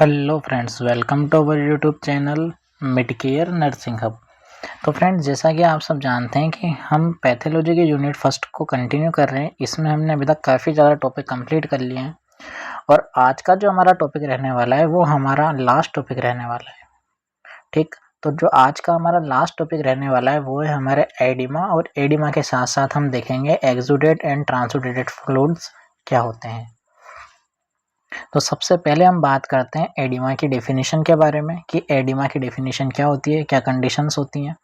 Hello friends, welcome to our YouTube channel Midcare nursing hub. तो friends, जैसा कि आप सब जानते हैं कि हम पैथोलॉजी के यूनिट फर्स्ट को कंटिन्यू कर रहे हैं। इसमें हमने अभी तक काफ़ी ज़्यादा टॉपिक कंप्लीट कर लिए हैं और आज का जो हमारा टॉपिक रहने वाला है वो हमारा लास्ट टॉपिक रहने वाला है। ठीक, तो जो आज का हमारा लास्ट टॉपिक रहने वाला है वो है हमारे एडिमा, और एडिमा के साथ साथ हम देखेंगे एक्सुडेट एंड ट्रांसुडेटेड फ्लूइड्स क्या होते हैं। तो सबसे पहले हम बात करते हैं एडिमा की डेफिनेशन के बारे में कि एडिमा की डेफिनेशन क्या होती है, क्या कंडीशंस होती हैं।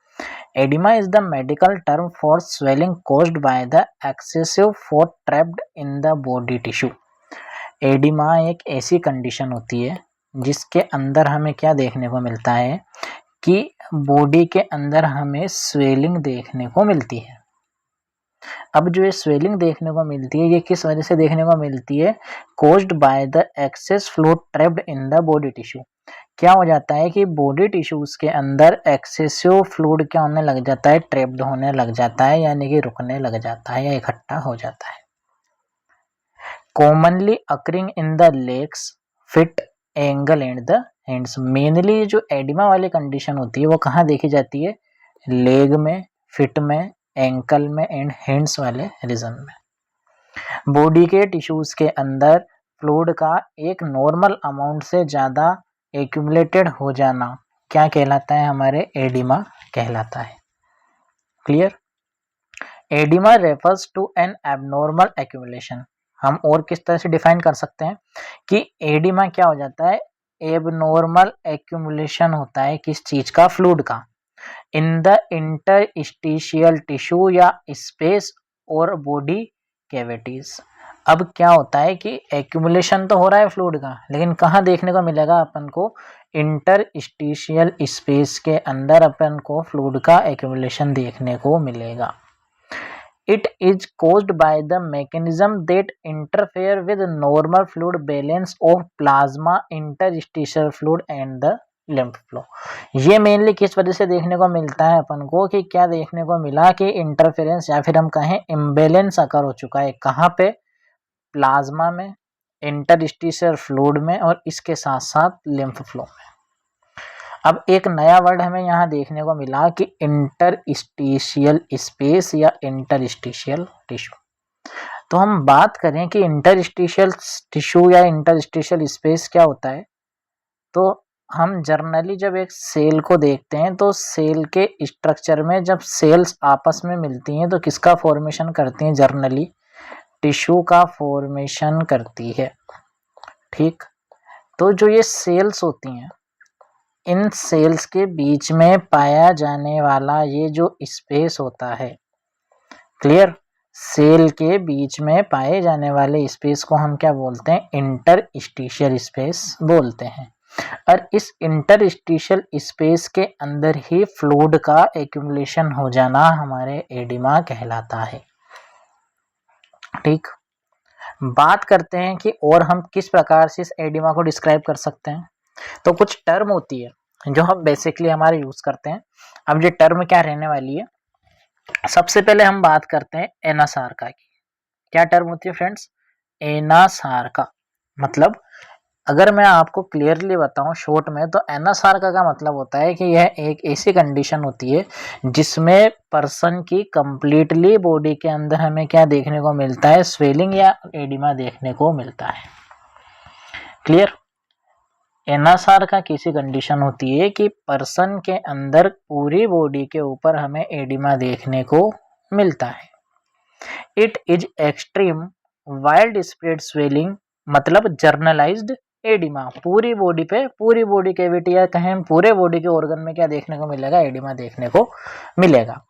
Oedema is the medical term for swelling caused by the excessive fat trapped in the body tissue. Oedema एक ऐसी कंडीशन होती है जिसके अंदर हमें क्या देखने को मिलता है कि बॉडी के अंदर हमें स्वेलिंग देखने को मिलती है। अब जो ये स्वेलिंग देखने को मिलती है ये किस वजह से देखने को मिलती है? Caused by the access fluid trapped in the body tissue. क्या हो जाता है कि बॉडी टिश्यूज के अंदर एक्सेसिव फ्लूइड क्या होने लग जाता है? ट्रैप्ड होने लग जाता है, यानी कि रुकने लग जाता है या इकट्ठा हो जाता है। Commonly occurring in the legs, fit, angle and the hands. Mainly जो एडिमा वाली कंडीशन होती है वो कहाँ देखी जाती है? लेग में, फिट में, एंकल में एंड हैंड्स वाले रीजन में। बॉडी के टिश्यूज के अंदर फ्लूइड का एक नॉर्मल अमाउंट से ज़्यादा एक्यूमुलेटेड हो जाना क्या कहलाता है? हमारे एडिमा कहलाता है। Clear? Oedema refers to an abnormal accumulation. हम और किस तरह से डिफाइन कर सकते हैं कि एडिमा क्या हो जाता है? एबनॉर्मल एक्यूमुलेशन होता है किस चीज का? फ्लूइड का, इन द इंटरस्टिशियल टिश्यू या स्पेस और बॉडी कैविटीज। अब क्या होता है कि एक्यूमुलेशन तो हो रहा है फ्लूइड का, लेकिन कहाँ देखने को मिलेगा अपन को? इंटरस्टिशियल स्पेस के अंदर अपन को फ्लूइड का एक्यूमुलेशन देखने को मिलेगा। It is caused by the mechanism that interfere with normal fluid balance of plasma, interstitial fluid and the lymph flow. ये मेनली किस वजह से देखने को मिलता है अपन को कि क्या देखने को मिला कि इंटरफेरेंस या फिर हम कहें इम्बेलेंस अकर हो चुका है। कहाँ पे? प्लाज्मा में, इंटरस्टिशियल फ्लूइड में और इसके साथ साथ लिम्फ फ्लो में। अब एक नया वर्ड हमें यहाँ देखने को मिला कि इंटरस्टिशियल स्पेस या इंटरस्टिशियल टिश्यू। तो हम बात करें कि इंटरस्टिशियल टिश्यू या इंटरस्टिशियल स्पेस क्या होता है, तो हम जर्नली जब एक सेल को देखते हैं तो सेल के स्ट्रक्चर में जब सेल्स आपस में मिलती हैं तो किसका फॉर्मेशन करती हैं? जर्नली टिश्यू का फॉर्मेशन करती है। ठीक, तो जो ये सेल्स होती हैं, इन सेल्स के बीच में पाया जाने वाला ये जो स्पेस होता है, क्लियर? सेल के बीच में पाए जाने वाले स्पेस को हम क्या बोलते हैं? इंटरस्टिशियल स्पेस बोलते हैं। और इस इंटरस्टिशियल स्पेस के अंदर ही फ्लूइड का एक्यूमुलेशन हो जाना हमारे एडिमा कहलाता है। ठीक, बात करते हैं कि और हम किस प्रकार से इस एडिमा को डिस्क्राइब कर सकते हैं। तो कुछ टर्म होती है जो हम बेसिकली हमारे यूज करते हैं। अब ये टर्म क्या रहने वाली है? सबसे पहले हम बात करते हैं एनासार्का की। क्या टर्म होती है फ्रेंड्स? एनासार्का मतलब, अगर मैं आपको क्लियरली बताऊं शॉर्ट में, तो एनासार्का का मतलब होता है कि यह एक ऐसी कंडीशन होती है जिसमें पर्सन की कंप्लीटली बॉडी के अंदर हमें क्या देखने को मिलता है? स्वेलिंग या एडिमा देखने को मिलता है। क्लियर? एनासार्का कैसी कंडीशन होती है कि पर्सन के अंदर पूरी बॉडी के ऊपर हमें एडिमा देखने को मिलता है। It is extreme wild spread swelling, मतलब जर्नलाइज्ड एडिमा। पूरी बॉडी पे, पूरी बॉडी कैविटी या कहें पूरे बॉडी के ऑर्गन में क्या देखने को मिलेगा? एडिमा देखने को मिलेगा।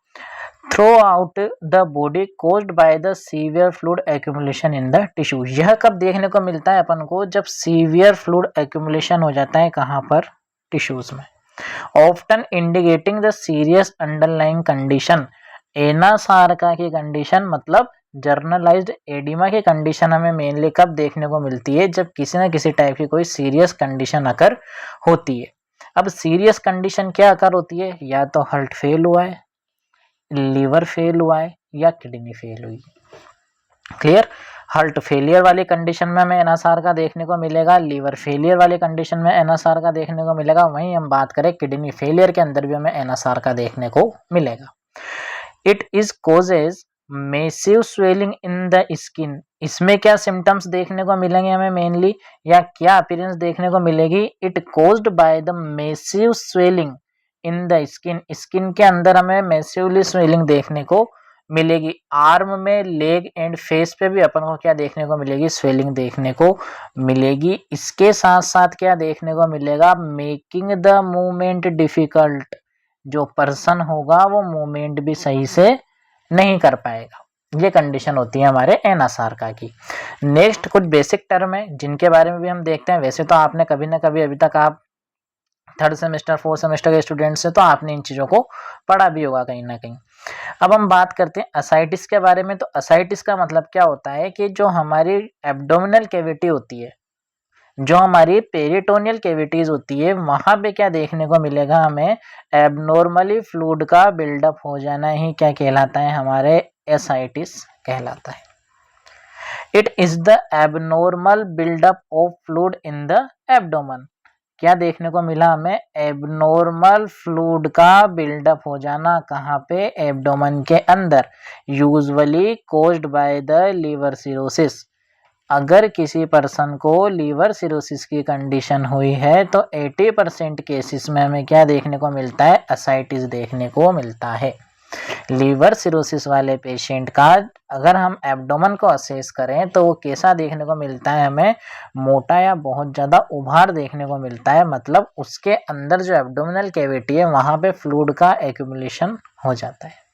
Through out the body caused by the severe fluid accumulation in the tissue. यह कब देखने को मिलता है अपन को? जब सीवियर फ्लूइड एक्यूमुलेशन हो जाता है। कहाँ पर? टिश्यूज में। Often indicating the serious underlying condition. Anasarca की कंडीशन मतलब जर्नलाइज्ड एडिमा की कंडीशन हमें मेनली कब देखने को मिलती है? जब किसी न किसी टाइप की कोई सीरियस कंडीशन अकर होती है। अब सीरियस कंडीशन क्या अकर होती है? या तो हार्ट फेल हुआ है, लीवर फेल हुआ है या किडनी फेल हुई। क्लियर? हार्ट फेलियर वाली कंडीशन में हमें एनएसआर का देखने को मिलेगा, लीवर फेलियर वाली कंडीशन में एनएसआर का देखने को मिलेगा। वहीं हम बात करें किडनी फेलियर के अंदर भी हमें एनएसआर का देखने को मिलेगा। It is causes massive swelling in the skin. इसमें क्या सिम्टम्स देखने को मिलेंगे हमें मेनली, या क्या अपीयरेंस देखने को मिलेगी? It caused by the massive swelling in the skin. Skin के अंदर हमें मैसिवली स्वेलिंग देखने को मिलेगी। आर्म में, लेग एंड फेस पे भी अपन को क्या देखने को मिलेगी? स्वेलिंग देखने को मिलेगी। इसके साथ साथ क्या देखने को मिलेगा? Making the movement difficult. जो पर्सन होगा वो मूवमेंट भी सही से नहीं कर पाएगा। ये कंडीशन होती है हमारे एनएसआर का की। नेक्स्ट कुछ बेसिक टर्म है जिनके बारे में भी हम देखते हैं। वैसे तो आपने कभी ना कभी अभी तक आप थर्ड सेमेस्टर फोर्थ सेमेस्टर के स्टूडेंट्स हैं तो आपने इन चीज़ों को पढ़ा भी होगा कहीं ना कहीं। अब हम बात करते हैं असाइटिस के बारे में। तो असाइटिस का मतलब क्या होता है कि जो हमारी एब्डोमिनल कैविटी होती है, जो हमारी पेरिटोनियल कैविटीज होती है, वहां पे क्या देखने को मिलेगा हमें? एबनॉर्मली फ्लूइड का बिल्डअप हो जाना ही क्या कहलाता है? हमारे एसाइटिस कहलाता है। It is the abnormal buildup of fluid in the abdomen. क्या देखने को मिला हमें? एबनॉर्मल फ्लूइड का बिल्डअप हो जाना। कहाँ पे? एब्डोमेन के अंदर। Usually caused by the liver cirrhosis. अगर किसी पर्सन को लीवर सिरोसिस की कंडीशन हुई है तो 80% केसेस में हमें क्या देखने को मिलता है? असाइटिस देखने को मिलता है। लीवर सिरोसिस वाले पेशेंट का अगर हम एब्डोमेन को असेस करें तो वो कैसा देखने को मिलता है हमें? मोटा या बहुत ज़्यादा उभार देखने को मिलता है। मतलब उसके अंदर जो एब्डोमिनल कैविटी है वहाँ पे फ्लूइड का एक्यूमुलेशन हो जाता है।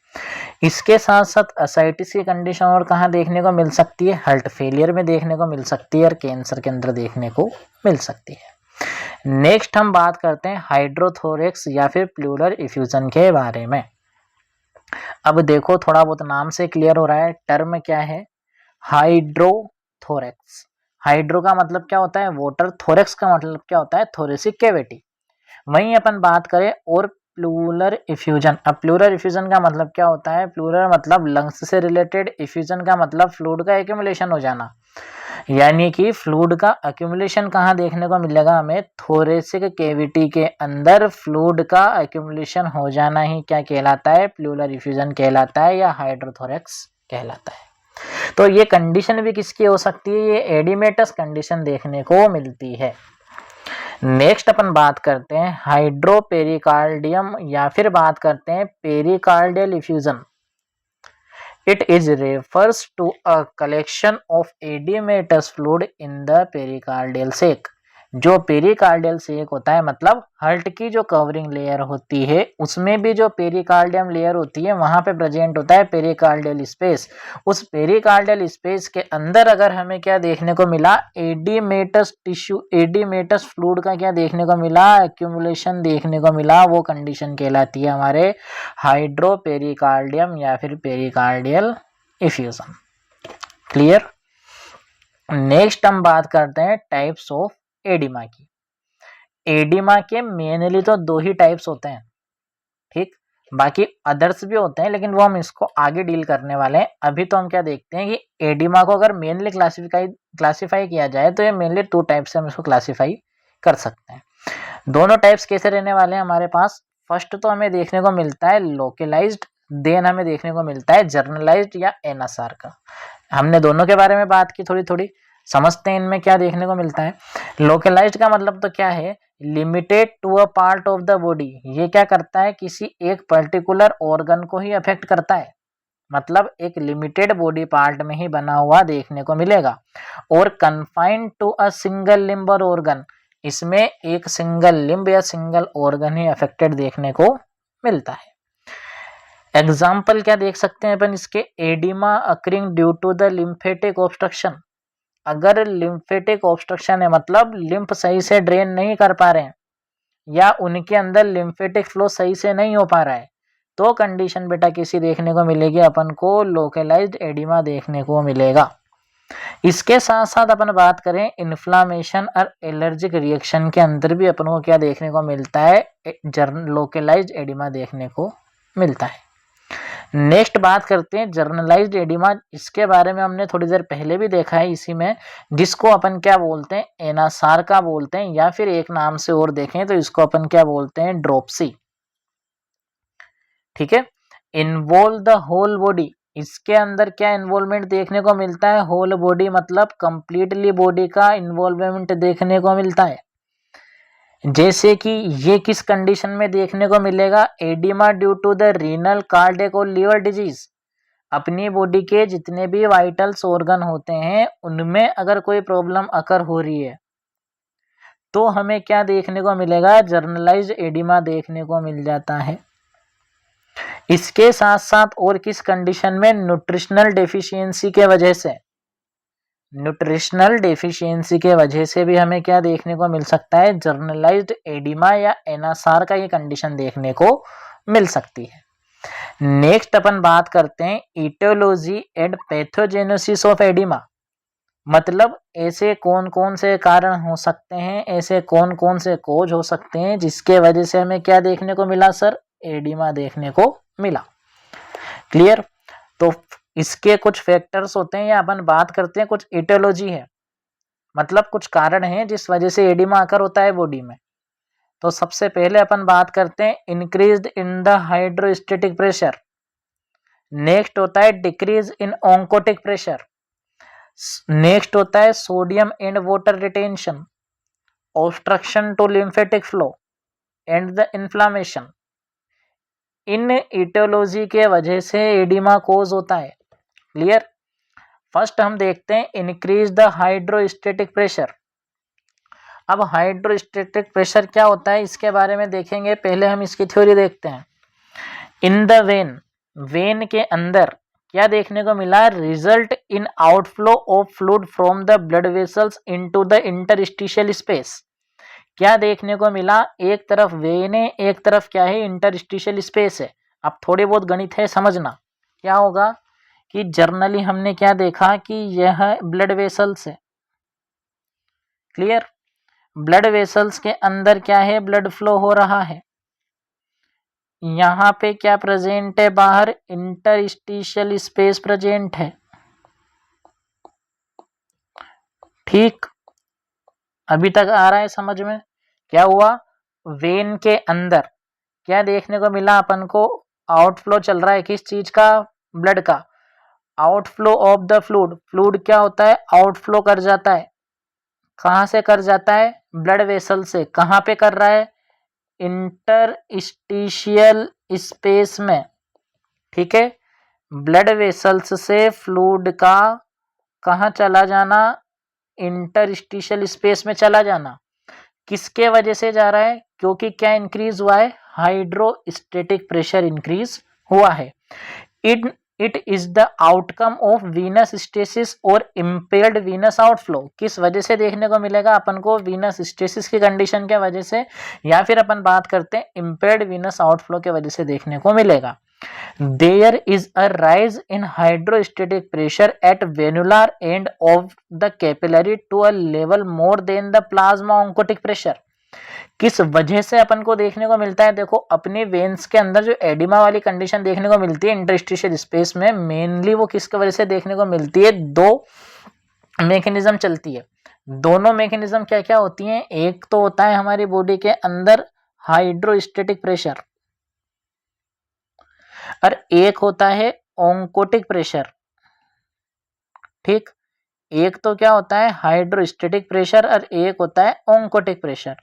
इसके साथ साथ असाइटिस की कंडीशन और कहाँ देखने को मिल सकती है? हार्ट फेलियर में देखने को मिल सकती है और कैंसर के अंदर देखने को मिल सकती है। नेक्स्ट हम बात करते हैं हाइड्रोथोरेक्स या फिर प्लूरल इफ्यूजन के बारे में। अब देखो थोड़ा बहुत नाम से क्लियर हो रहा है, टर्म क्या है? हाइड्रोथोरेक्स। हाइड्रो का मतलब क्या होता है? वाटर। थोरेक्स का मतलब क्या होता है? Thoracic cavity. वहीं अपन बात करें और प्लूरल इफ्यूजन। अब प्लूरल इफ्यूजन का मतलब क्या होता है? प्लूरल मतलब लंग्स से रिलेटेड, इफ्यूजन का मतलब फ्लूइड का एक्यूमुलेशन हो जाना। यानी कि फ्लूइड का एक्यूमुलेशन कहाँ देखने को मिलेगा हमें? थोरेसिक कैविटी के अंदर फ्लूइड का एक्यूमुलेशन हो जाना ही क्या कहलाता है? प्लूरल इफ्यूजन कहलाता है या हाइड्रोथोरेक्स कहलाता है। तो ये कंडीशन भी किसकी हो सकती है? ये एडिमेटस कंडीशन देखने को मिलती है। नेक्स्ट अपन बात करते हैं हाइड्रोपेरिकार्डियम या फिर बात करते हैं pericardial effusion. It is refers to a collection of edematous fluid in the pericardial sac. जो पेरिकार्डियल सेक होता है मतलब हार्ट की जो कवरिंग लेयर होती है उसमें भी जो पेरिकार्डियम लेयर होती है वहां पे प्रेजेंट होता है पेरिकार्डियल स्पेस। उस पेरिकार्डियल स्पेस के अंदर अगर हमें क्या देखने को मिला? एडिमेटस टिश्यू, एडिमेटस फ्लूइड का क्या देखने को मिला? एक्यूमुलेशन देखने को मिला। वो कंडीशन कहलाती है हमारे हाइड्रोपेरिकार्डियम या फिर पेरिकार्डियल इफ्यूजन। क्लियर? नेक्स्ट हम बात करते हैं टाइप्स ऑफ एडिमा की। एडिमा के मेनली तो दो ही टाइप्स होते हैं, ठीक। बाकी अदर्स भी होते हैं लेकिन वो हम इसको आगे डील करने वाले हैं। अभी तो हम क्या देखते हैं कि एडिमा को अगर मेनली क्लासिफाई किया जाए तो ये मेनली 2 टाइप से हम इसको क्लासिफाई कर सकते हैं। दोनों टाइप्स कैसे रहने वाले हैं हमारे पास? फर्स्ट तो हमें देखने को मिलता है लोकलाइज्ड, देन हमें देखने को मिलता है जर्नलाइज्ड या एनएसआर का। हमने दोनों के बारे में बात की थोड़ी थोड़ी, समझते हैं इनमें क्या देखने को मिलता है। लोकलाइज्ड का मतलब तो क्या है? Limited to a part of the body. ये क्या करता है? किसी एक पर्टिकुलर ऑर्गन को ही अफेक्ट करता है। मतलब एक लिमिटेड बॉडी पार्ट में ही बना हुआ देखने को मिलेगा। और confined to a single limb और ऑर्गन। इसमें एक सिंगल लिम्ब या सिंगल ऑर्गन ही अफेक्टेड देखने को मिलता है। एग्जाम्पल क्या देख सकते हैं अपन इसके? Oedema occurring due to the lymphatic obstruction. अगर लिम्फेटिक ऑब्स्ट्रक्शन है मतलब लिम्फ सही से ड्रेन नहीं कर पा रहे हैं या उनके अंदर लिम्फेटिक फ्लो सही से नहीं हो पा रहा है तो कंडीशन बेटा किसी देखने को मिलेगी अपन को? लोकलाइज्ड एडिमा देखने को मिलेगा। इसके साथ साथ अपन बात करें इन्फ्लामेशन और एलर्जिक रिएक्शन के अंदर भी अपन को क्या देखने को मिलता है? लोकलाइज्ड एडिमा देखने को मिलता है। नेक्स्ट बात करते हैं जर्नलाइज्ड एडिमा। इसके बारे में हमने थोड़ी देर पहले भी देखा है इसी में, जिसको अपन क्या बोलते हैं, एनासार का बोलते हैं, या फिर एक नाम से और देखें तो इसको अपन क्या बोलते हैं, ड्रोप्सी। ठीक है, इन्वॉल्व द होल बॉडी। इसके अंदर क्या इन्वॉल्वमेंट देखने को मिलता है, होल बॉडी मतलब कंप्लीटली बॉडी का इन्वॉल्वमेंट देखने को मिलता है। जैसे कि ये किस कंडीशन में देखने को मिलेगा, oedema due to the renal, cardiac और लीवर डिजीज। अपनी बॉडी के जितने भी वाइटल्स ऑर्गन होते हैं उनमें अगर कोई प्रॉब्लम अकर हो रही है तो हमें क्या देखने को मिलेगा, जर्नलाइज्ड एडिमा देखने को मिल जाता है। इसके साथ साथ और किस कंडीशन में, न्यूट्रिशनल डेफिशिएंसी के वजह से, न्यूट्रिशनल डेफिशिएंसी के वजह से भी हमें क्या देखने को मिल सकता है, जर्नलाइज्ड एडिमा या एनासार का ये कंडीशन देखने को मिल सकती है। नेक्स्ट अपन बात करते हैं aetiology and pathogenesis of oedema. मतलब ऐसे कौन कौन से कारण हो सकते हैं, ऐसे कौन कौन से कोज हो सकते हैं जिसके वजह से हमें क्या देखने को मिला सर, एडिमा देखने को मिला। क्लियर। तो इसके कुछ फैक्टर्स होते हैं या अपन बात करते हैं कुछ इटियोलॉजी है, मतलब कुछ कारण है जिस वजह से एडिमा आकर होता है बॉडी में। तो सबसे पहले अपन बात करते हैं increased in the hydrostatic pressure. Next होता है decrease in oncotic pressure. Next होता है sodium and water retention, obstruction to lymphatic flow and the inflammation. इन इटियोलॉजी के वजह से एडिमा कोज होता है। क्लियर। फर्स्ट हम देखते हैं इंक्रीज द हाइड्रोस्टेटिक प्रेशर। अब हाइड्रोस्टेटिक प्रेशर क्या होता है इसके बारे में देखेंगे, पहले हम इसकी थ्योरी देखते हैं। इन द वेन, वेन के अंदर क्या देखने को मिला, result in outflow of fluid from the blood vessels into the interstitial space. क्या देखने को मिला, एक तरफ वेन है, एक तरफ क्या है, इंटरस्टिशियल स्पेस है। अब थोड़ी बहुत गणित है, समझना। क्या होगा कि जर्नली हमने क्या देखा कि यह ब्लड वेसल्स है। क्लियर। ब्लड वेसल्स के अंदर क्या है, ब्लड फ्लो हो रहा है। यहाँ पे क्या प्रेजेंट है, बाहर इंटरस्टिशियल स्पेस प्रेजेंट है। ठीक, अभी तक आ रहा है समझ में। क्या हुआ, वेन के अंदर क्या देखने को मिला अपन को, आउटफ्लो चल रहा है किस चीज का, ब्लड का। Outflow of the fluid, fluid क्या होता है, आउटफ्लो कर जाता है। कहां से कर जाता है, ब्लड वेसल से। कहां पे कर रहा है, इंटरस्टिशियल स्पेस में। ठीक है, ब्लड वेसल्स से फ्लूइड का कहां चला जाना, इंटरस्टिशियल स्पेस में चला जाना। किसके वजह से जा रहा है, क्योंकि क्या इंक्रीज हुआ है, हाइड्रोस्टेटिक प्रेशर इंक्रीज हुआ है। It is the outcome of Venus stasis और इम्पेयर्ड वीनस आउटफ्लो। किस वजह से देखने को मिलेगा अपन को, वीनस स्टेसिस की कंडीशन के वजह से, या फिर अपन बात करते हैं इम्पेयर्ड वीनस आउटफ्लो के वजह से देखने को मिलेगा। There is a rise in hydrostatic pressure at venular end of the capillary to a level more than the plasma oncotic pressure। किस वजह से अपन को देखने को मिलता है, देखो अपने वेन्स के अंदर जो एडिमा वाली कंडीशन देखने को मिलती है इंटरस्टिशियल स्पेस में, मेनली वो किसकी वजह से देखने को मिलती है, दो मैकेनिज्म चलती है। दोनों मैकेनिज्म क्या क्या होती हैं, एक तो होता है हमारी बॉडी के अंदर हाइड्रोस्टेटिक प्रेशर और एक होता है ऑन्कोटिक प्रेशर। ठीक, एक तो क्या होता है हाइड्रोस्टेटिक प्रेशर और एक होता है ऑन्कोटिक प्रेशर।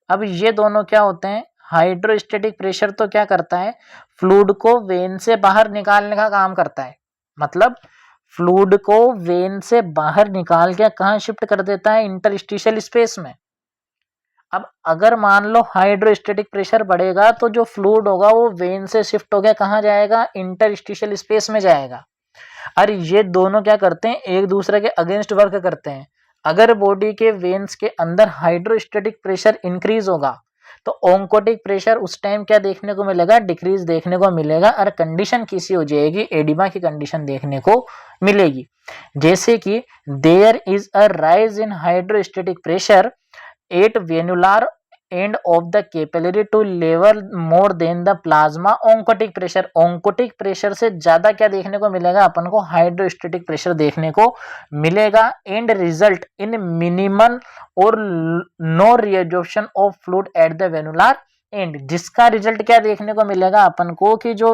अब ये दोनों क्या होते हैं, हाइड्रोस्टेटिक प्रेशर तो क्या करता है, फ्लूइड को वेन से बाहर निकालने का काम करता है। मतलब फ्लूइड को वेन से बाहर निकाल के कहाँ शिफ्ट कर देता है, इंटरस्टिशियल स्पेस में। अब अगर मान लो हाइड्रोस्टेटिक प्रेशर बढ़ेगा तो जो फ्लूइड होगा वो वेन से शिफ्ट होकर कहाँ जाएगा, इंटरस्टिशियल स्पेस में जाएगा। और ये दोनों क्या करते हैं, एक दूसरे के अगेंस्ट वर्क करते हैं। अगर बॉडी के वेन्स के अंदर हाइड्रोस्टेटिक प्रेशर इंक्रीज होगा तो ऑन्कोटिक प्रेशर उस टाइम क्या देखने को मिलेगा, डिक्रीज देखने को मिलेगा और कंडीशन कैसी हो जाएगी, एडिमा की कंडीशन देखने को मिलेगी। जैसे कि there is a rise in hydrostatic pressure at venular end of the capillary to level more than the plasma oncotic pressure. Oncotic pressure से ज्यादा क्या देखने को मिलेगा अपन को, हाइड्रोस्टेटिक प्रेशर देखने को मिलेगा। एंड रिजल्ट इन मिनिमम और no reabsorption of fluid at the venular end, जिसका रिजल्ट क्या देखने को मिलेगा अपन को कि जो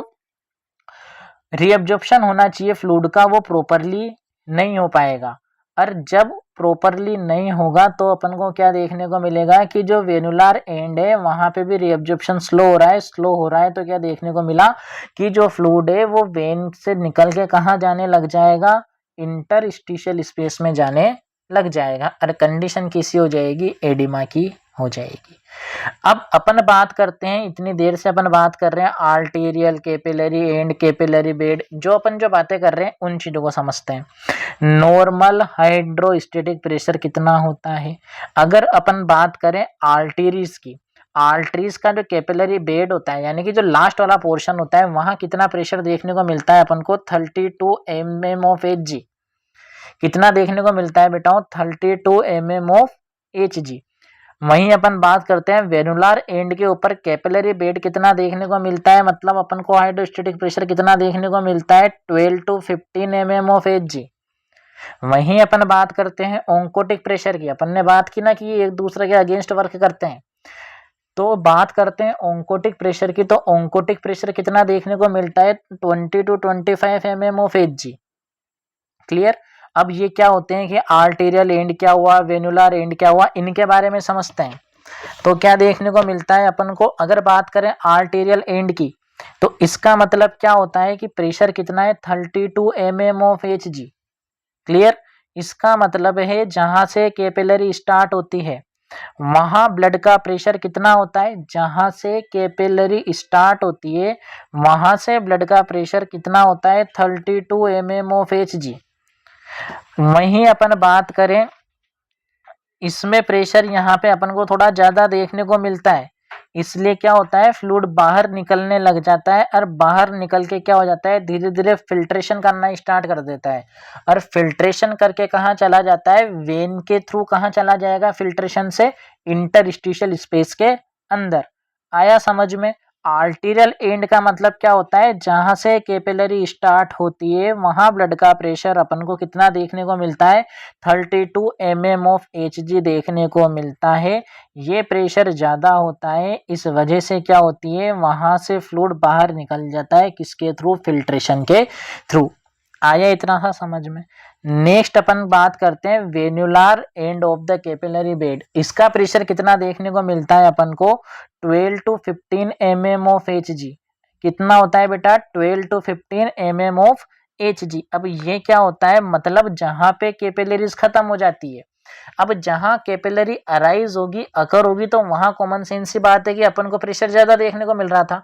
रिएब्जॉर्प्शन होना चाहिए फ्लूइड का वो प्रॉपरली नहीं हो पाएगा। और जब प्रॉपरली नहीं होगा तो अपन को क्या देखने को मिलेगा कि जो वेनुलर एंड है वहां पे भी रिएब्जॉर्प्शन स्लो हो रहा है। स्लो हो रहा है तो क्या देखने को मिला कि जो फ्लूइड है वो वेन से निकल के कहाँ जाने लग जाएगा, इंटरस्टिशियल स्पेस में जाने लग जाएगा। और कंडीशन किसी हो जाएगी, एडिमा की हो जाएगी। अब अपन बात करते हैं, इतनी देर से अपन बात कर रहे हैं arterial, capillary and capillary bed, जो अपन जो बातें कर रहे हैं उन चीजों को समझते हैं। नॉर्मल हाइड्रोस्टेटिक प्रेशर कितना होता है? अगर अपन बात करें आर्टरीज की, आर्टरीज का जो कैपिलरी बेड होता है यानी कि जो लास्ट वाला पोर्शन होता है वहां कितना प्रेशर देखने को मिलता है अपन को, 32 mm ऑफ Hg। कितना देखने को मिलता है बेटा, 32 mm ऑफ Hg। वहीं अपन बात करते हैं वेनुलर एंड के ऊपर कैपिलरी बेड कितना देखने को मिलता है, मतलब अपन को हाइड्रोस्टेटिक प्रेशर कितना देखने को मिलता है, 12 to 15 mm ऑफ Hg। वहीं अपन बात करते हैं ओंकोटिक प्रेशर की, अपन ने बात की ना कि ये एक दूसरे के अगेंस्ट वर्क करते हैं, तो बात करते हैं ओंकोटिक प्रेशर की। तो ओंकोटिक प्रेशर कितना देखने को मिलता है, 20 to 25 mm of Hg। Clear. अब ये क्या होते हैं कि आर्टेरियल एंड क्या हुआ, वेनुलर एंड क्या हुआ, इनके बारे में समझते हैं। तो क्या देखने को मिलता है अपन को, अगर बात करें आर्टेरियल एंड की तो इसका मतलब क्या होता है कि प्रेशर कितना है, 32 mm ऑफ Hg। क्लियर। इसका मतलब है जहां से कैपिलरी स्टार्ट होती है वहां ब्लड का प्रेशर कितना होता है, जहां से कैपिलरी स्टार्ट होती है वहां से ब्लड का प्रेशर कितना होता है, 32 mm ऑफ Hg। वहीं अपन बात करें इसमें प्रेशर यहाँ पे अपन को थोड़ा ज्यादा देखने को मिलता है, इसलिए क्या होता है फ्लूइड बाहर निकलने लग जाता है और बाहर निकल के क्या हो जाता है, धीरे धीरे फिल्ट्रेशन करना स्टार्ट कर देता है। और फिल्ट्रेशन करके कहाँ चला जाता है, वेन के थ्रू कहाँ चला जाएगा, फिल्ट्रेशन से इंटरस्टिशियल स्पेस के अंदर। आया समझ में। आर्टेरियल एंड का मतलब क्या होता है, जहां से कैपिलरी स्टार्ट होती है वहां ब्लड का प्रेशर अपन को कितना देखने को मिलता है, 32 mm ऑफ Hg देखने को मिलता है। ये प्रेशर ज्यादा होता है, इस वजह से क्या होती है वहां से फ्लूइड बाहर निकल जाता है, किसके थ्रू, फिल्ट्रेशन के थ्रू। आया इतना सा समझ में। नेक्स्ट अपन बात करते हैं venular end of the capillary bed. इसका प्रेशर कितना देखने को मिलता है अपन को, 12 to 15 mm ऑफ Hg। कितना होता है बेटा, 12 to 15 mm ऑफ Hg। अब ये क्या होता है, मतलब जहां पे कैपिलरीज खत्म हो जाती है, अब जहां कैपिलरी अराइज होगी, अकर होगी, तो वहां कॉमन सेंस सी बात है कि अपन को प्रेशर ज्यादा देखने को मिल रहा था।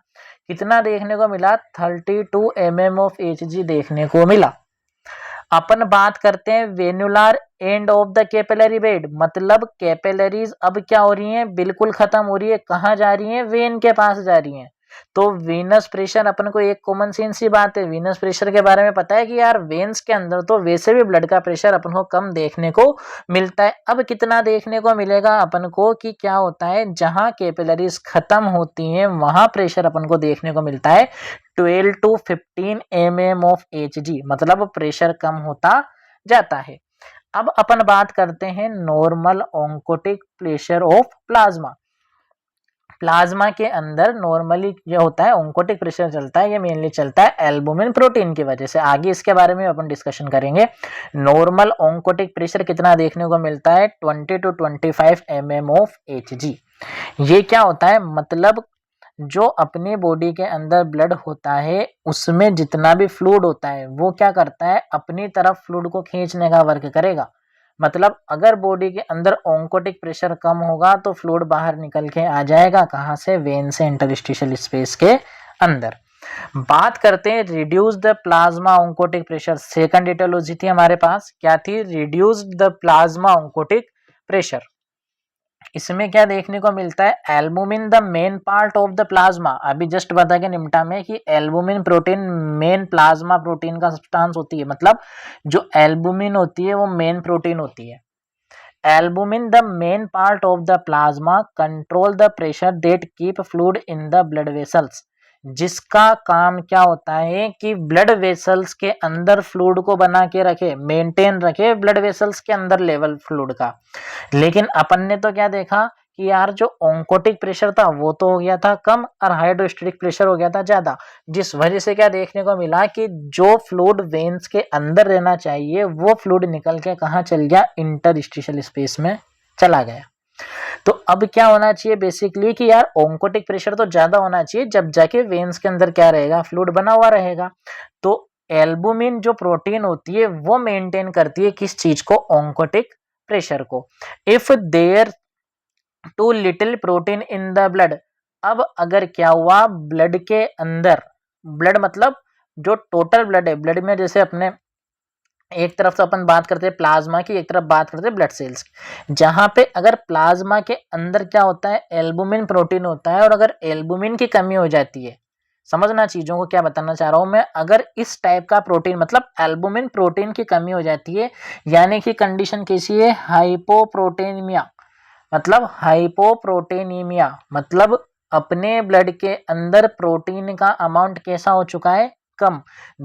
कितना देखने को मिला, 32 mm ऑफ Hg देखने को मिला। अपन बात करते हैं venular end of the capillary bed, मतलब कैपिलरीज अब क्या हो रही हैं, बिल्कुल खत्म हो रही है, कहाँ जा रही हैं, वेन के पास जा रही हैं। तो वीनस प्रेशर अपन को एक कॉमन सेंस सी बात है, वीनस प्रेशर के बारे में पता है कि यार वेन्स के अंदर तो वैसे भी ब्लड का प्रेशर अपन को कम देखने को मिलता है। अब कितना देखने को मिलेगा अपन को कि क्या होता है, जहां कैपिलरीज खत्म होती हैं वहां प्रेशर अपन को देखने को मिलता है 12 to 15 mm ऑफ Hg, मतलब प्रेशर कम होता जाता है। अब अपन बात करते हैं normal oncotic pressure of plasma. Plasma के अंदर नॉर्मली जो होता है ऑन्कोटिक प्रेशर चलता है, ये मेनली चलता है एल्बुमिन प्रोटीन की वजह से। आगे इसके बारे में अपन डिस्कशन करेंगे। नॉर्मल ऑन्कोटिक प्रेशर कितना देखने को मिलता है, 20 to 25 mm ऑफ Hg। ये क्या होता है, मतलब जो अपनी बॉडी के अंदर ब्लड होता है उसमें जितना भी फ्लूइड होता है वो क्या करता है, अपनी तरफ फ्लूइड को खींचने का वर्क करेगा। मतलब अगर बॉडी के अंदर ऑन्कोटिक प्रेशर कम होगा तो फ्लूइड बाहर निकल के आ जाएगा, कहाँ से, वेन से इंटरस्टिशियल स्पेस के अंदर। बात करते हैं reduce the plasma oncotic pressure. Second aetiology थी हमारे पास, क्या थी, reduce the plasma oncotic pressure. इसमें क्या देखने को मिलता है, albumin the main part of the plasma. अभी जस्ट बता के निपटा में कि albumin protein main plasma protein का सब्सटेंस होती है, मतलब जो एल्बुमिन होती है वो मेन प्रोटीन होती है। Albumin the main part of the plasma control the pressure that keep fluid in the blood vessels, जिसका काम क्या होता है कि ब्लड वेसल्स के अंदर फ्लूइड को बना के रखे, मेंटेन रखे ब्लड वेसल्स के अंदर लेवल फ्लूइड का। लेकिन अपन ने तो क्या देखा कि यार जो ऑन्कोटिक प्रेशर था वो तो हो गया था कम और हाइड्रोस्टेटिक प्रेशर हो गया था ज्यादा, जिस वजह से क्या देखने को मिला कि जो फ्लूइड वेन्स के अंदर रहना चाहिए वो फ्लूइड निकल के कहाँ चल गया, इंटरस्टिशियल स्पेस में चला गया। तो अब क्या होना चाहिए बेसिकली कि यार ऑन्कोटिक प्रेशर तो ज्यादा होना चाहिए, जब जाके वेन्स के अंदर क्या रहेगा, फ्लूइड बना हुआ रहेगा। तो एल्बुमिन जो प्रोटीन होती है वो मेंटेन करती है किस चीज को, ऑन्कोटिक प्रेशर को। If there too little protein in the blood, अब अगर क्या हुआ ब्लड के अंदर, ब्लड मतलब जो टोटल ब्लड है, ब्लड में जैसे अपने एक तरफ तो अपन बात करते हैं प्लाज्मा की, एक तरफ बात करते हैं ब्लड सेल्स की, जहां पे अगर प्लाज्मा के अंदर क्या होता है, एल्बुमिन प्रोटीन होता है, और अगर एल्बुमिन की कमी हो जाती है, समझना चीजों को क्या बताना चाह रहा हूं मैं, अगर इस टाइप का प्रोटीन मतलब एल्बुमिन प्रोटीन की कमी हो जाती है, यानी कि कंडीशन कैसी है, हाइपोप्रोटीनिमिया, मतलब हाइपोप्रोटीनीमिया, मतलब अपने ब्लड के अंदर प्रोटीन का अमाउंट कैसा हो चुका है, कम।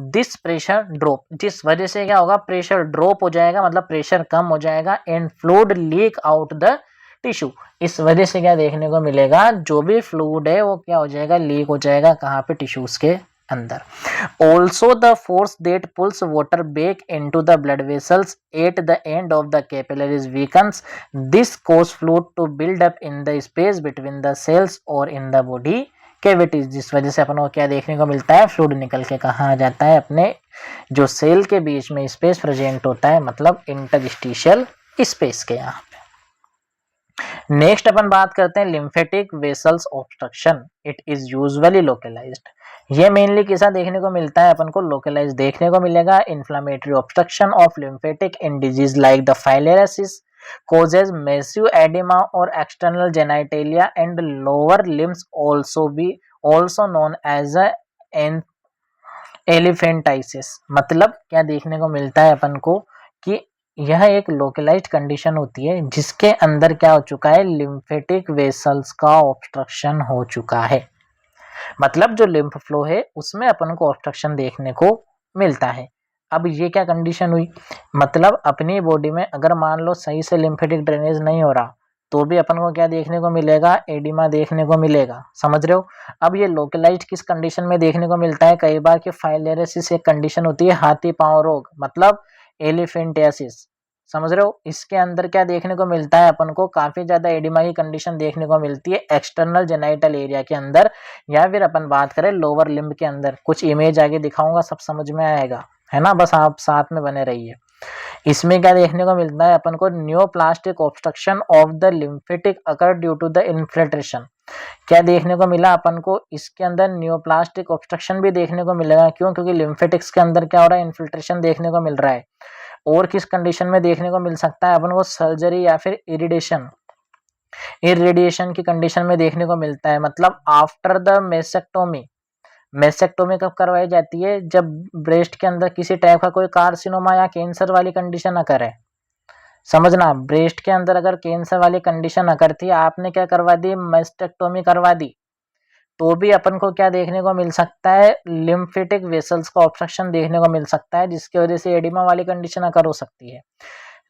दिस प्रेशर ड्रॉप, जिस वजह से क्या होगा, प्रेशर ड्रॉप हो जाएगा, मतलब प्रेशर कम हो जाएगा, and fluid leak out the tissue. इस वजह से क्या देखने को मिलेगा, जो भी फ्लूइड है वो क्या हो जाएगा, लीक हो जाएगा, कहाँ पे, टिश्यूज के अंदर। Also the force that pulls water back into the blood vessels at the end of the capillaries weakens. This causes fluid to build up in the space between the cells or in the body cavities, जिस वजह से अपन को क्या देखने को मिलता है, fluid निकल के कहाँ आ जाता है, अपने जो सेल के बीच में स्पेस प्रेजेंट होता है, मतलब इंटरस्टिशियल स्पेस के यहाँ पे। नेक्स्ट अपन बात करते हैं lymphatic vessels obstruction. It is usually localised. ये मेनली कैसा देखने को मिलता है, अपन को लोकलाइज देखने को मिलेगा। Inflammatory obstruction of lymphatic in disease like the filariasis causes massive edema or external genitalia and lower limbs, also known as an elephantiasis. मतलब क्या देखने को मिलता है अपन को कि यह एक लोकलाइज्ड कंडीशन होती है जिसके अंदर क्या हो चुका है, लिम्फेटिक वेसल्स का ऑब्स्ट्रक्शन हो चुका है। मतलब जो लिम्फ फ्लो है उसमें अपन को ऑब्स्ट्रक्शन देखने को मिलता है। अब ये क्या कंडीशन हुई, मतलब अपनी बॉडी में अगर मान लो सही से लिम्फेटिक ड्रेनेज नहीं हो रहा तो भी अपन को क्या देखने को मिलेगा, एडिमा देखने को मिलेगा। समझ रहे हो। अब ये लोकलाइज्ड किस कंडीशन में देखने को मिलता है, कई बार कि फाइलेरियासिस एक कंडीशन होती है, हाथी पांव रोग, मतलब एलिफेंटियासिस। समझ रहे हो। इसके अंदर क्या देखने को मिलता है, अपन को काफी ज्यादा एडिमा की कंडीशन देखने को मिलती है एक्सटर्नल जेनाइटल एरिया के अंदर, या फिर अपन बात करें लोअर लिम्ब के अंदर। कुछ इमेज आगे दिखाऊंगा, सब समझ में आएगा, है ना, बस आप साथ में बने रहिए। इसमें क्या देखने को मिलता है अपन को, neoplastic obstruction of the lymphatic occur due to the infiltration. क्या देखने को मिला अपन को, इसके अंदर न्यूप्लास्टिक ऑब्स्ट्रक्शन भी देखने को मिलेगा। क्यों, क्योंकि लिम्फेटिक्स के अंदर क्या हो रहा है, इन्फिल्ट्रेशन देखने को मिल रहा है। और किस कंडीशन में देखने को मिल सकता है अपन को, सर्जरी या फिर इरिडिएशन की कंडीशन में देखने को मिलता है। मतलब आफ्टर द मेसेक्टोमी। मेसेक्टोमी कब करवाई जाती है, जब ब्रेस्ट के अंदर किसी टाइप का कोई कार्सिनोमा या कैंसर वाली कंडीशन अकर है। समझना, ब्रेस्ट के अंदर अगर कैंसर वाली कंडीशन अकर थी, आपने क्या करवा दी, मेस्टेक्टोमी करवा दी, तो भी अपन को क्या देखने को मिल सकता है, लिम्फेटिक वेसल्स का ऑब्स्ट्रक्शन देखने को मिल सकता है, जिसकी वजह से एडिमा वाली कंडीशन अकर हो सकती है।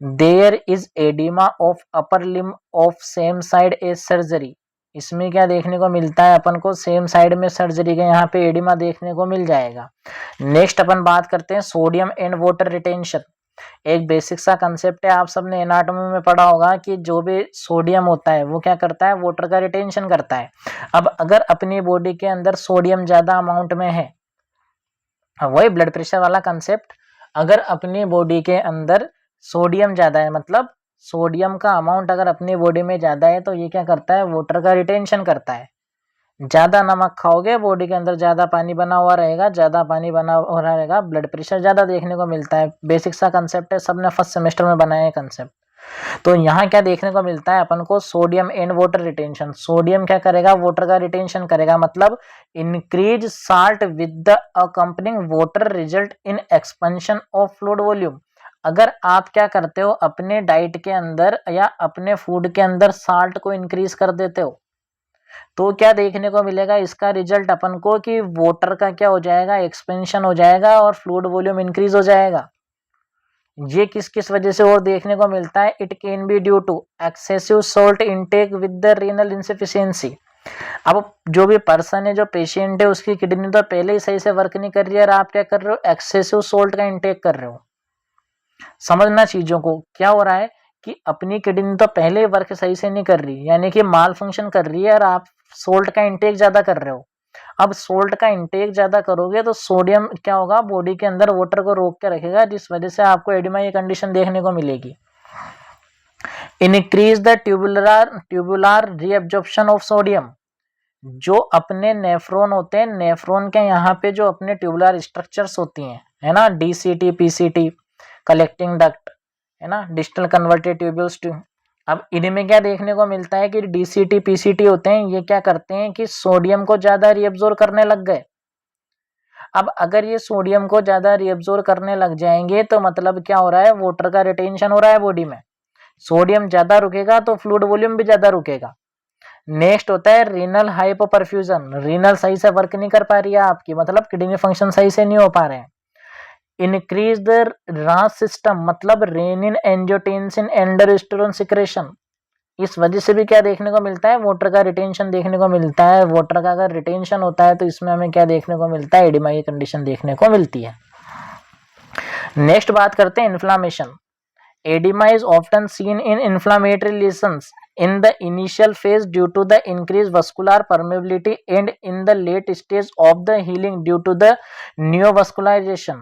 There is oedema of upper limb of same side as surgery. इसमें क्या देखने को मिलता है अपन को, सेम साइड में सर्जरी के यहाँ पे एडिमा देखने को मिल जाएगा। नेक्स्ट अपन बात करते हैं सोडियम एंड वाटर रिटेंशन। एक बेसिक सा कंसेप्ट है, आप सबने एनाटॉमी में पढ़ा होगा कि जो भी सोडियम होता है वो क्या करता है, वाटर का रिटेंशन करता है। अब अगर अपनी बॉडी के अंदर सोडियम ज्यादा अमाउंट में है, वही ब्लड प्रेशर वाला कंसेप्ट, अगर अपनी बॉडी के अंदर सोडियम ज्यादा है, मतलब सोडियम का अमाउंट अगर अपनी बॉडी में ज्यादा है, तो ये क्या करता है, वाटर का रिटेंशन करता है। ज्यादा नमक खाओगे, बॉडी के अंदर ज्यादा पानी बना हुआ रहेगा, ज्यादा पानी बना हुआ रहेगा, ब्लड प्रेशर ज्यादा देखने को मिलता है। बेसिक सा कंसेप्ट है, सबने फर्स्ट सेमेस्टर में बनाया है कंसेप्ट। तो यहाँ क्या देखने को मिलता है अपन को, sodium and water retention. Sodium क्या करेगा, वाटर का रिटेंशन करेगा, मतलब increase salt with the accompanying water result in expansion of fluid volume. अगर आप क्या करते हो अपने डाइट के अंदर या अपने फूड के अंदर साल्ट को इंक्रीज कर देते हो, तो क्या देखने को मिलेगा इसका रिजल्ट अपन को कि वाटर का क्या हो जाएगा, एक्सपेंशन हो जाएगा और फ्लूइड वॉल्यूम इंक्रीज हो जाएगा। ये किस किस वजह से और देखने को मिलता है, it can be due to excessive salt intake with the renal insufficiency. अब जो भी पर्सन है, जो पेशेंट है, उसकी किडनी तो पहले ही सही से वर्क नहीं कर रही है और आप क्या कर रहे हो, एक्सेसिव सोल्ट का इंटेक कर रहे हो। समझना चीजों को, क्या हो रहा है कि अपनी किडनी तो पहले ही वर्क सही से नहीं कर रही, यानी कि माल फंक्शन कर रही है और आप सोल्ट का इंटेक ज्यादा कर रहे हो। अब सोल्ट का इंटेक ज्यादा करोगे तो सोडियम क्या होगा, बॉडी के अंदर वाटर को रोक के रखेगा, जिस वजह से आपको एडिमा ये कंडीशन देखने को मिलेगी। Increase the tubular reabsorption of sodium. जो अपने नेफ्रॉन होते हैं, नेफ्रॉन के यहाँ पे जो अपने ट्यूबुलर स्ट्रक्चर्स होती हैं, है ना, डीसीटी, पीसीटी, कलेक्टिंग डक्ट, है ना, डिस्टल कन्वर्टेड ट्यूब्यूल्स। अब इनमें क्या देखने को मिलता है कि डीसीटी, पीसीटी होते हैं, ये क्या करते हैं कि सोडियम को ज्यादा रीअब्सॉर्ब करने लग गए। अब अगर ये सोडियम को ज्यादा रीअब्सॉर्ब करने लग जाएंगे तो मतलब क्या हो रहा है, वाटर का रिटेंशन हो रहा है बॉडी में। सोडियम ज्यादा रुकेगा तो फ्लूइड वॉल्यूम भी ज्यादा रुकेगा। नेक्स्ट होता है रीनल हाइपोपरफ्यूजन। रीनल सही से वर्क नहीं कर पा रही है आपकी, मतलब किडनी फंक्शन सही से नहीं हो पा रहे हैं। इंक्रीज द रास सिस्टम, मतलब रेनिन, एंजियोटेंसिन, एंडोस्टेरोन सिक्रेशन। इस वजह से भी क्या देखने को मिलता है, वाटर का रिटेंशन देखने को मिलता है। वाटर का अगर रिटेंशन होता है तो इसमें हमें क्या देखने को मिलता है, एडिमा की कंडीशन देखने को मिलती है। नेक्स्ट बात करते हैं inflammation. Oedema is often seen in inflammatory lesions in the initial phase due to the increased vascular permeability and in the late stage of the healing due to the neovascularization।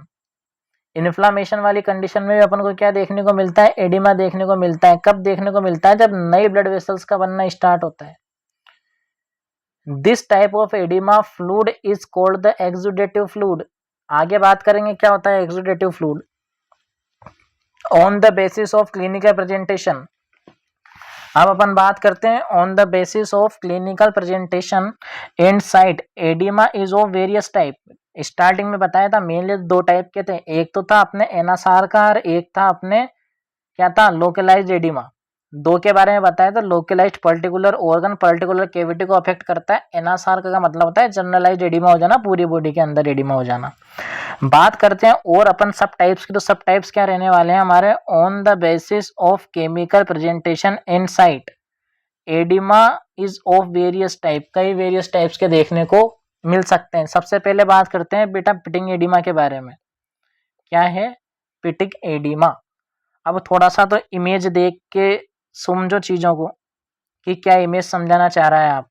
Inflammation वाली condition में भी अपन को क्या देखने को मिलता है, oedema देखने को मिलता है। कब देखने को मिलता है, जब नई ब्लड वेसल्स का बनना स्टार्ट होता है। This type of oedema fluid is called the exudative fluid. आगे बात करेंगे क्या होता है exudative fluid. On the basis of clinical presentation, अब अपन बात करते हैं on the basis of clinical presentation and site. Oedema is of various type. Starting में बताया था मेनली दो टाइप के थे, एक तो था अपने एनासार का और एक था अपने क्या था, लोकलाइज्ड एडिमा। दो के बारे में बताया था, localised particular organ, particular cavity को अफेक्ट करता है। एनासार का मतलब होता है जनरलाइज्ड एडिमा हो जाना, पूरी बॉडी के अंदर एडिमा हो जाना। बात करते हैं और अपन सब टाइप्स की, तो सब टाइप्स क्या रहने वाले हैं हमारे, on the basis of chemical presentation and site. Oedema is of various type, कई वेरियस टाइप्स के देखने को मिल सकते हैं। सबसे पहले बात करते हैं बेटा पिटिंग एडिमा के बारे में। क्या है पिटिंग एडिमा। अब थोड़ा सा तो इमेज देख के समझो चीजों को कि क्या इमेज समझाना चाह रहा है आप।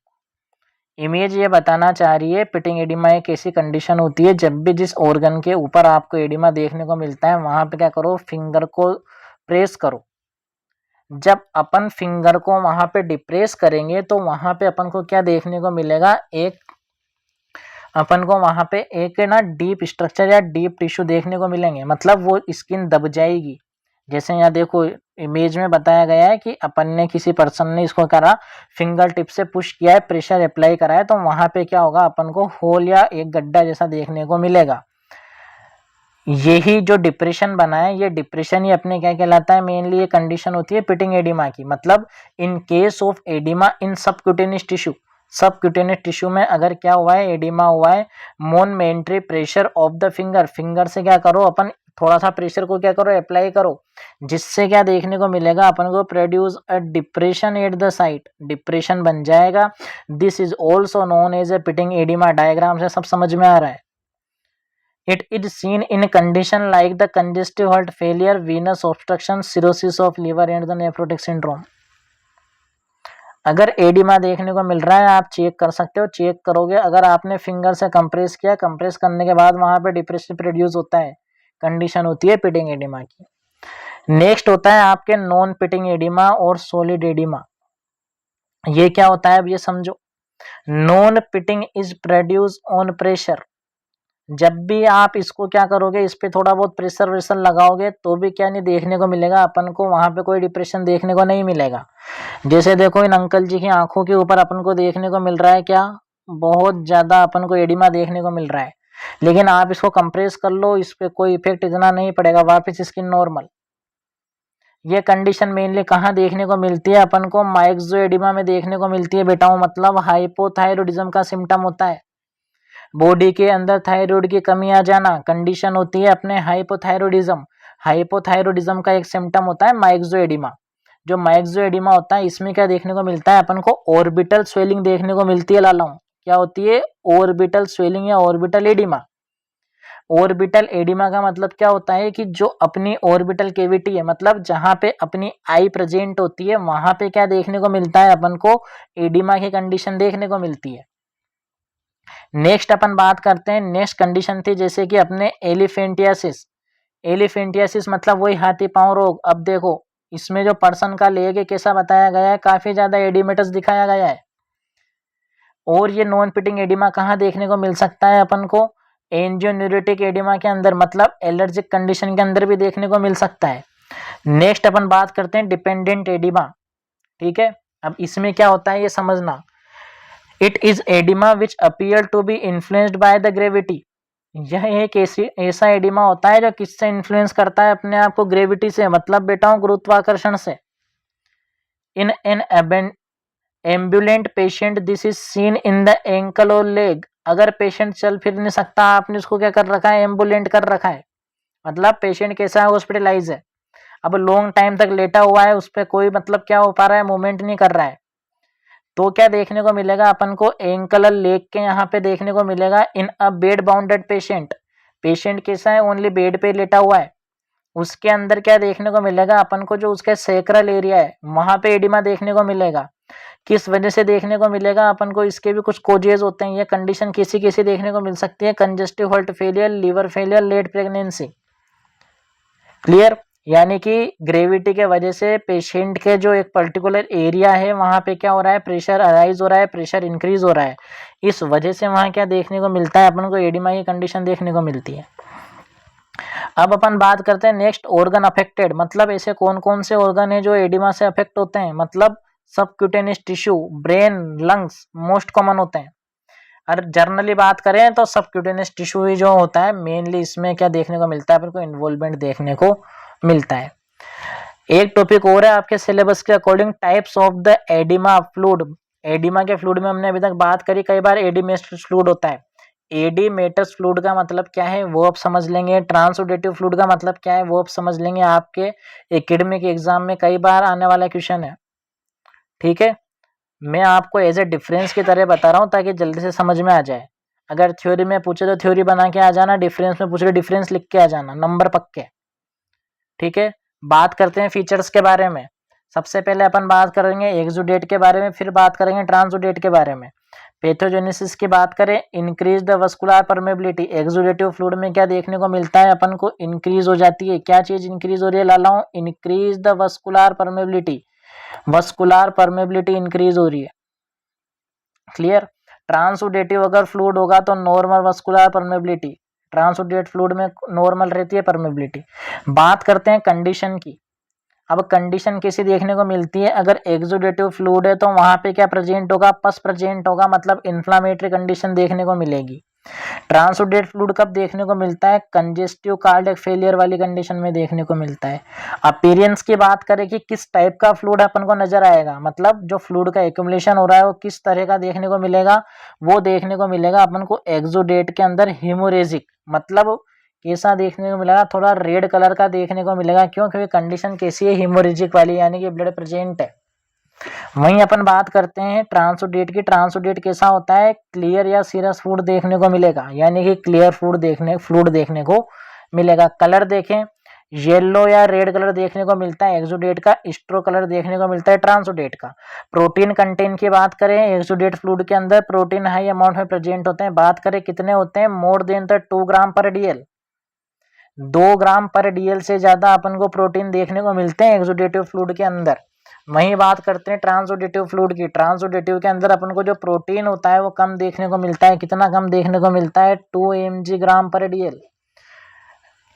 इमेज ये बताना चाह रही है पिटिंग एडिमा एक ऐसी कंडीशन होती है जब भी जिस ऑर्गन के ऊपर आपको एडिमा देखने को मिलता है वहां पे क्या करो, फिंगर को प्रेस करो। जब अपन फिंगर को वहां पे डिप्रेस करेंगे तो वहां पे अपन को क्या देखने को मिलेगा, अपन को वहां पे एक ना डीप स्ट्रक्चर या डीप टिश्यू देखने को मिलेंगे, मतलब वो स्किन दब जाएगी। जैसे यहाँ देखो इमेज में बताया गया है कि अपन ने किसी पर्सन ने इसको करा, फिंगर टिप से पुश किया है, प्रेशर अप्लाई करा है, तो वहां पे क्या होगा, अपन को होल या एक गड्ढा जैसा देखने को मिलेगा। यही जो डिप्रेशन बना है, ये डिप्रेशन ही अपने क्या कहलाता है, मेनली ये कंडीशन होती है पिटिंग एडिमा की। मतलब in case of edema in subcutaneous tissue, subcutaneous tissue में अगर क्या हुआ है, एडिमा हुआ है, momentary pressure of the finger, finger से क्या करो अपन थोड़ा सा प्रेशर को क्या करो, अप्लाई करो, जिससे क्या देखने को मिलेगा अपन को, produce a depression at the site, depression बन जाएगा। This is also known as a pitting oedema. Diagram से सब समझ में आ रहा है। It is seen in a condition like the congestive heart failure, venous obstruction, cirrhosis of liver and the nephrotic syndrome। अगर oedema देखने को मिल रहा है आप चेक कर सकते हो, चेक करोगे, अगर आपने फिंगर से कंप्रेस किया, कंप्रेस करने के बाद वहां पे डिप्रेशन प्रोड्यूस होता है, कंडीशन होती है पिटिंग एडिमा की। नेक्स्ट होता है आपके नॉन पिटिंग एडिमा और सॉलिड एडिमा। ये क्या होता है अब ये समझो। Non pitting is produce on pressure. जब भी आप इसको क्या करोगे, इस पे थोड़ा बहुत प्रेशर वेशर लगाओगे तो भी क्या नहीं देखने को मिलेगा अपन को, वहां पे कोई डिप्रेशन देखने को नहीं मिलेगा। जैसे देखो इन अंकल जी की आंखों के ऊपर अपन को देखने को मिल रहा है क्या, बहुत ज्यादा अपन को एडिमा देखने को मिल रहा है, लेकिन आप इसको कंप्रेस कर लो, इस पे कोई इफेक्ट इतना नहीं पड़ेगा, वापस स्किन नॉर्मल। ये कंडीशन मेनली कहाँ देखने को मिलती है अपन को? माइक्सोएडिमा में देखने को मिलती है बेटाओं। मतलब हाइपोथायरॉयडिज्म का सिम्टम होता है, बॉडी के अंदर थायराइड की कमी आ जाना कंडीशन होती है अपने हाइपोथायरॉयडिज्म। हाइपोथायरॉयडिज्म का एक सिम्टम होता है माइक्सोएडिमा। जो माइक्सोएडिमा होता है इसमें क्या देखने को मिलता है अपन को? ऑर्बिटल स्वेलिंग देखने को मिलती है लालाओं। क्या होती है? ऑर्बिटल स्वेलिंग या ऑर्बिटल एडिमा। ऑर्बिटल एडिमा का मतलब क्या होता है कि जो अपनी ऑर्बिटल कैविटी है, मतलब जहां पे अपनी आई प्रेजेंट होती है वहां पे क्या देखने को मिलता है अपन को? एडिमा की कंडीशन देखने को मिलती है। नेक्स्ट अपन बात करते हैं, नेक्स्ट कंडीशन थी जैसे कि अपने एलिफेंटियासिस। एलिफेंटियासिस मतलब वही हाथी पांव रोग। अब देखो इसमें जो पर्सन का लेग कैसा बताया गया है, काफी ज्यादा एडिमेटस दिखाया गया है। और ये नॉन फिटिंग एडिमा कहाँ देखने को मिल सकता है अपन को? एंजियोन्यूरेटिक एडिमा के अंदर, मतलब एलर्जिक कंडीशन के अंदर भी देखने को मिल सकता है। नेक्स्ट अपन बात करते हैं डिपेंडेंट एडिमा। ठीक है, अब इसमें क्या होता है ये समझना। It is oedema which appear to be influenced by the gravity. यह एक ऐसा एडिमा होता है जो किससे इन्फ्लुएंस करता है अपने आप को? ग्रेविटी से, मतलब बेटाओं गुरुत्वाकर्षण से। In an ambulant patient this is seen in the ankle और लेग। अगर पेशेंट चल फिर नहीं सकता, आपने उसको क्या कर रखा है? एम्बुलेंट कर रखा है। मतलब पेशेंट कैसा है? हॉस्पिटलाइज है। अब लॉन्ग टाइम तक लेटा हुआ है, उस पर कोई मतलब क्या हो पा रहा है? मूवमेंट नहीं कर रहा है। तो क्या देखने को मिलेगा अपन को? एंकल और लेग के यहाँ पे देखने को मिलेगा इन अ बेड बाउंडेड पेशेंट। पेशेंट कैसा है? ओनली बेड पे लेटा हुआ है। उसके अंदर क्या देखने को मिलेगा अपन को? जो उसके सेक्रल एरिया है वहां पे एडिमा देखने को मिलेगा। किस वजह से देखने को मिलेगा अपन को? इसके भी कुछ कोजेज होते हैं। ये कंडीशन किसी किसी देखने को मिल सकती है? Congestive heart failure, liver failure, late pregnancy. Clear? यानी कि ग्रेविटी के वजह से पेशेंट के जो एक पर्टिकुलर एरिया है वहां पे क्या हो रहा है? प्रेशर अराइज हो रहा है, प्रेशर इंक्रीज हो रहा है। इस वजह से वहां क्या देखने को मिलता है अपन को? एडिमा की कंडीशन देखने को मिलती है। अब अपन बात करते हैं नेक्स्ट ऑर्गन अफेक्टेड। मतलब ऐसे कौन कौन से ऑर्गन है जो एडिमा से अफेक्ट होते हैं? मतलब subcutaneous tissue, brain, lungs most common होते हैं। और जर्नली बात करें तो सबक्यूटेनियस टिश्यू ही जो होता है मेनली, इसमें क्या देखने को मिलता है अपन को? इन्वॉल्वमेंट देखने को मिलता है। एक टॉपिक और है आपके सिलेबस के according, types of the oedema fluid. Oedema के फ्लूइड में हमने अभी तक बात करी, कई बार एडिमेटस फ्लूइड होता है। एडिमेटस फ्लूइड का मतलब क्या है वो आप समझ लेंगे। ट्रांसोडेटिव फ्लूइड का मतलब क्या है वो आप समझ लेंगे। आपके एकेडमिक एग्जाम में कई बार आने वाला क्वेश्चन है। ठीक है, मैं आपको एज ए डिफरेंस की तरह बता रहा हूँ ताकि जल्दी से समझ में आ जाए। अगर थ्योरी में पूछे तो थ्योरी बना के आ जाना, डिफरेंस में पूछे तो डिफरेंस लिख के आ जाना, नंबर पक्के। ठीक है, बात करते हैं फीचर्स के बारे में। सबसे पहले अपन बात करेंगे एक्सुडेट के बारे में, फिर बात करेंगे ट्रांसुडेट के बारे में। पैथोजेनेसिस की बात करें, increase the vascular permeability. Exudative fluid में क्या देखने को मिलता है अपन को? इंक्रीज हो जाती है। क्या चीज इंक्रीज हो रही है लालाओं? Increase the vascular permeability. Vascular permeability increase हो रही है। क्लियर? ट्रांसुडेटिव अगर फ्लूइड होगा तो normal vascular permeability, transudate fluid में नॉर्मल रहती है परमेबिलिटी। बात करते हैं कंडीशन की। अब कंडीशन कैसी देखने को मिलती है? अगर एक्सुडेटिव फ्लूइड है तो वहां पे क्या प्रेजेंट होगा? पस प्रेजेंट होगा, मतलब इन्फ्लामेटरी कंडीशन देखने को मिलेगी। ट्रांसुडेट फ्लूइड कब देखने को मिलता है? कंजेस्टिव कार्डियक फेलियर वाली कंडीशन में देखने को मिलता है। अपीयरेंस की बात करें कि किस टाइप का फ्लूइड अपन को नजर आएगा, मतलब जो फ्लूइड का एक्यूमुलेशन हो रहा है वो किस तरह का देखने को मिलेगा? वो देखने को मिलेगा अपन को एक्सुडेट के अंदर हेमोरेजिक, मतलब कैसा देखने को मिलेगा? थोड़ा रेड कलर का देखने को मिलेगा। क्यों? क्योंकि कंडीशन कैसी है? हेमोरेजिक वाली, यानी कि ब्लड प्रेजेंट है। वहीं अपन बात करते हैं ट्रांसुडेट की। ट्रांसुडेट कैसा होता है? क्लियर या सीरस फूड देखने को मिलेगा, यानी कि क्लियर फ्लूइड देखने को मिलेगा। कलर देखें, येलो या रेड कलर देखने को मिलता है एक्सुडेट का, स्ट्रो कलर देखने को मिलता है ट्रांसुडेट का। प्रोटीन कंटेंट की बात करें, एक्सुडेट फ्लूइड के अंदर प्रोटीन हाई अमाउंट में प्रेजेंट होते हैं। बात करें कितने होते हैं? मोर देन द 2 ग्राम पर डीएल। 2 ग्राम पर डीएल से ज्यादा अपन को प्रोटीन देखने को मिलते हैं एक्सुडेटिव फ्लूइड के अंदर। वहीं बात करते हैं ट्रांसुडेटिव फ्लूइड की। ट्रांसुडेटिव के अंदर अपन को जो प्रोटीन होता है वो कम देखने को मिलता है। कितना कम देखने को मिलता है? 2 mg ग्राम पर डीएल।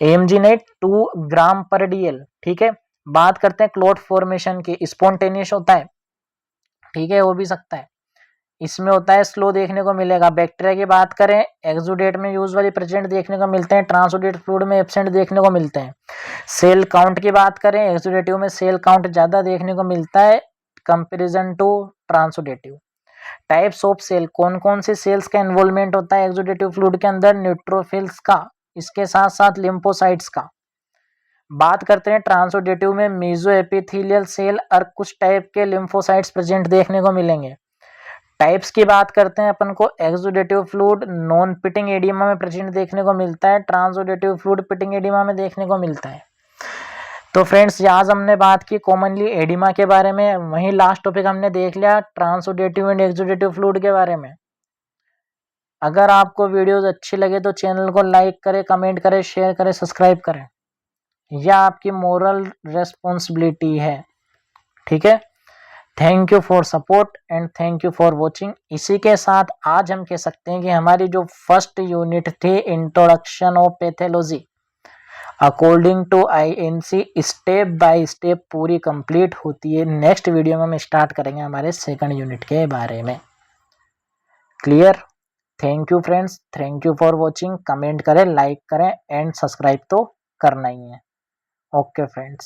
एमजी नहीं, 2 ग्राम पर डीएल। ठीक है, बात करते हैं क्लोट फॉर्मेशन की। स्पॉन्टेनियस होता है, ठीक है, हो भी सकता है। इसमें होता है स्लो देखने को मिलेगा। बैक्टीरिया की बात करें, एक्सुडेट में यूजुअली प्रेजेंट देखने को मिलते हैं, ट्रांसुडेट फ्लूइड में एब्सेंट देखने को मिलते हैं। सेल काउंट की बात करें, एक्सुडेटिव में सेल काउंट ज़्यादा देखने को मिलता है comparison to transudative. Types of cell, कौन कौन से सेल्स का इन्वॉल्वमेंट होता है एक्सुडेटिव फ्लूइड के अंदर, न्यूट्रोफिल्स का, इसके साथ साथ लिम्फोसाइट्स का। बात करते हैं ट्रांसुडेटिव में मेसो एपिथेलियल सेल और कुछ टाइप के लिम्फोसाइट्स प्रेजेंट देखने को मिलेंगे। टाइप्स की बात करते हैं अपन को, exudative fluid non pitting oedema में प्रेजेंट देखने को मिलता है, ट्रांसुडेटिव फ्लूइड पिटिंग एडिमा में देखने को मिलता है। तो फ्रेंड्स आज हमने बात की कॉमनली एडिमा के बारे में, वहीं लास्ट टॉपिक हमने देख लिया ट्रांसुडेटिव एंड एक्सुडेटिव फ्लूइड के बारे में। अगर आपको वीडियोस अच्छी लगे तो चैनल को लाइक करें, कमेंट करें, शेयर करें, सब्सक्राइब करें, यह आपकी मोरल रेस्पॉन्सिबिलिटी है, ठीक है। Thank you for support and thank you for watching. इसी के साथ आज हम कह सकते हैं कि हमारी जो फर्स्ट यूनिट थी introduction of pathology according to INC step by step पूरी कंप्लीट होती है। नेक्स्ट वीडियो में हम स्टार्ट करेंगे हमारे सेकंड यूनिट के बारे में। Clear? Thank you friends, thank you for watching. Comment करें, लाइक करें एंड सब्सक्राइब तो करना ही है। Okay friends.